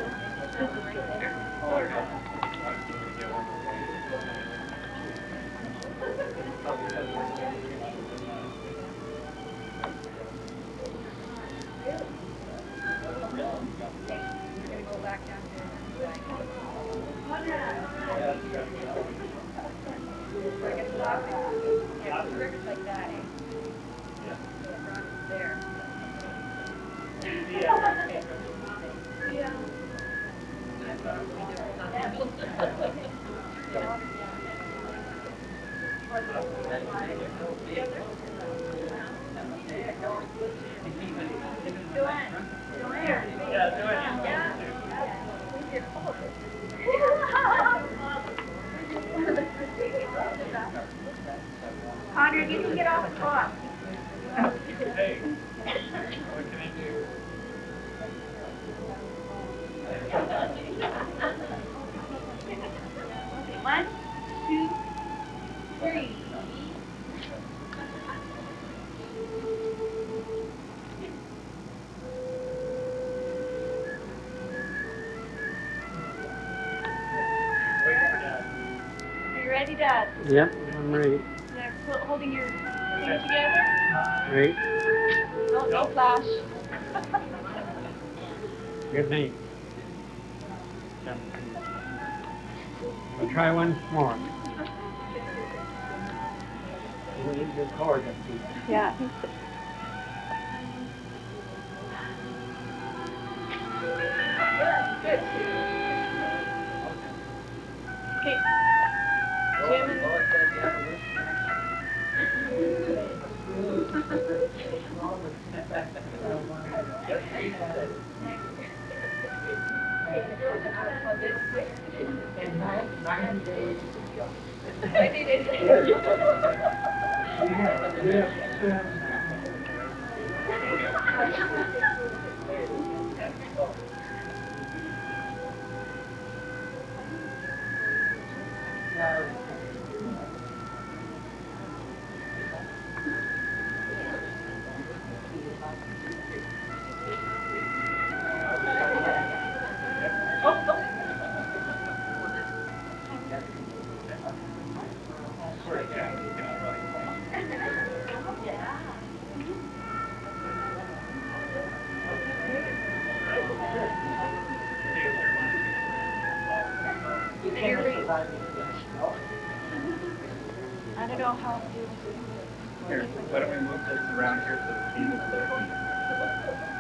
Conrad, you can get off the clock. Hey, what can I do? One, two, three. Wait for Dad. Are you ready, Dad? Yep, I'm ready. They're holding your thing together. Right. No, no flash. Good night. We'll try once more. We need to record it. Yeah. Good. Okay. Jim and I did know how beautiful. Here, why don't we move this around here so the seat is clear?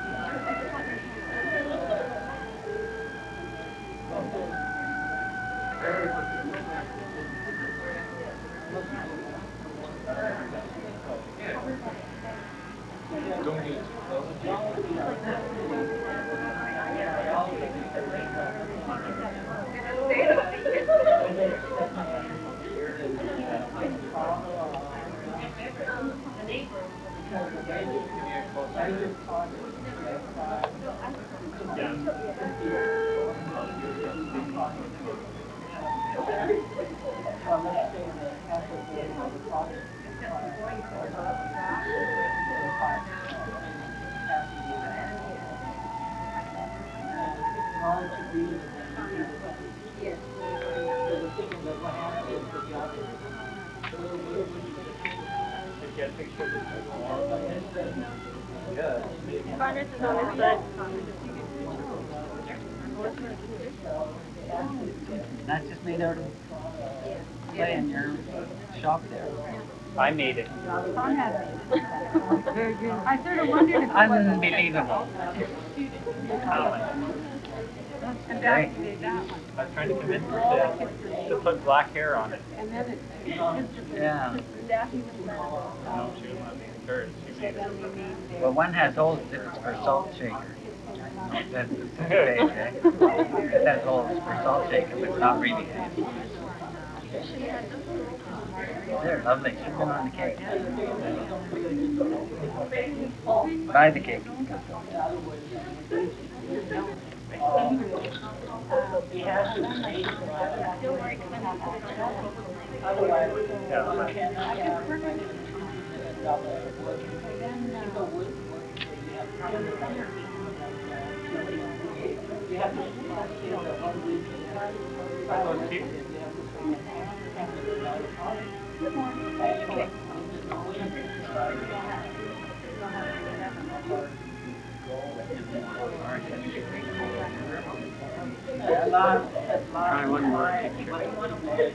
Congress is on his butt. That's just made out of clay in your shop there. I made it. Conrad made it. Very good. I sort of wondered if Unbelievable. and Daphne made that one. I was trying to convince her to put black hair on it. And then it, Yeah. Daphne was mad. No, she didn't let me encourage. She made it. Well, one has holes if it's for salt shaker. That's the page, eh? It has holes for salt shaker, but it's not really. They're lovely. Should have been on the cake. Buy the cake. Try one more picture.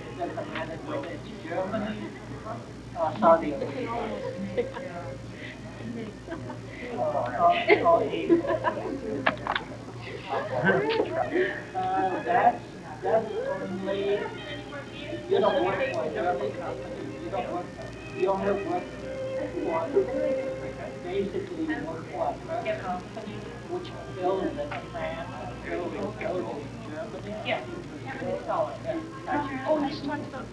Saudi that's only, you don't work for a German company, you don't work for, basically you work for a company which builds the plant, builds in Germany. Yeah. Oh, you talked about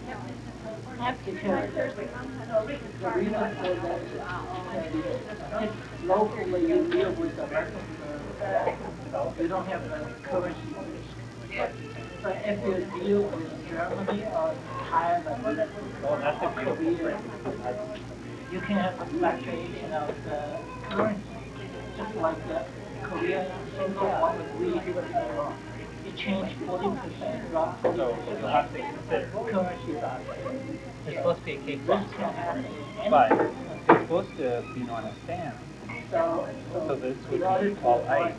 The reason for that is locally you deal with the market, you don't have the currency risk. But if you deal with Germany or Thailand or Korea, you can have a fluctuation of the currency, just like the Korean single one week. It changed 40%, dropped 40%. So you'll have to consider. Currency value. There's supposed to be a cake box, This can happen but anywhere. it's supposed to be on a stand. So this would be all ice.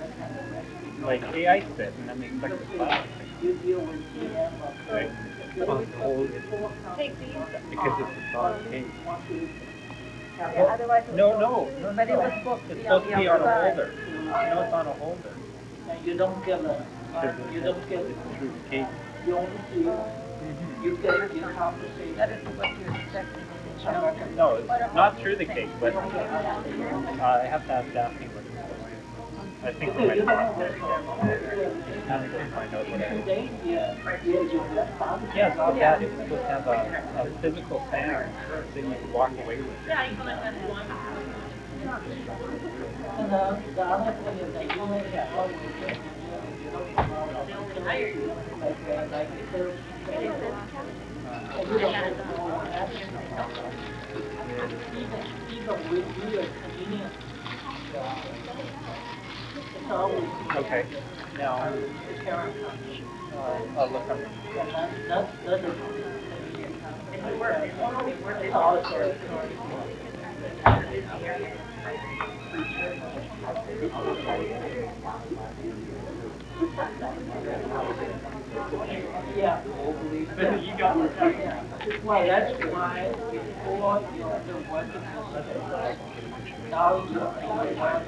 Like they iced it and then they expect the flour. You deal with GM Right? On hold it because it's a solid cake. No. But it was supposed to It's be on supposed the to be on a outside. holder. No, it's on a holder. And you don't get a, Because you don't get, it's true cake. you only see, you get, you compensate. That isn't what you expected. No, it's not through the cake, but I have to ask Daphne what it's supposed to be. I think we might have lost it. I think we'll find out what it is. Yes, yeah, it's supposed to have a physical stand so you can walk away with it. And the other thing is that you only have one weekend, you don't have like Thursday. And you don't know what happens. Even with you as convenient. It's always. Okay. Now, The parent company. I'll look up. And that's a convenient company. It's also. Yeah. You got it. Yeah. Well, that's why before the weapon system, now you have the weapon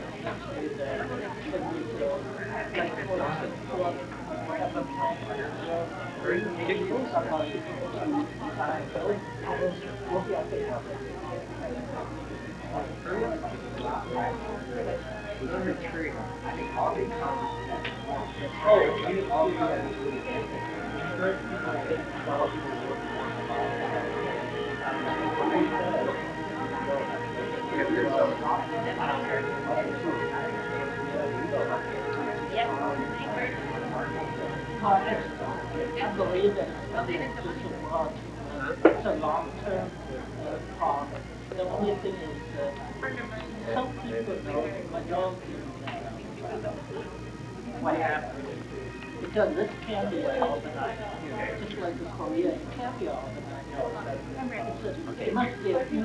system that can be like for weapon plant reserve, bring somebody to design those. I believe that it's a long-term cost. The only thing is some people know, majority what happened. Because this can be organized, just like the Korea, it can be organized. It must be a few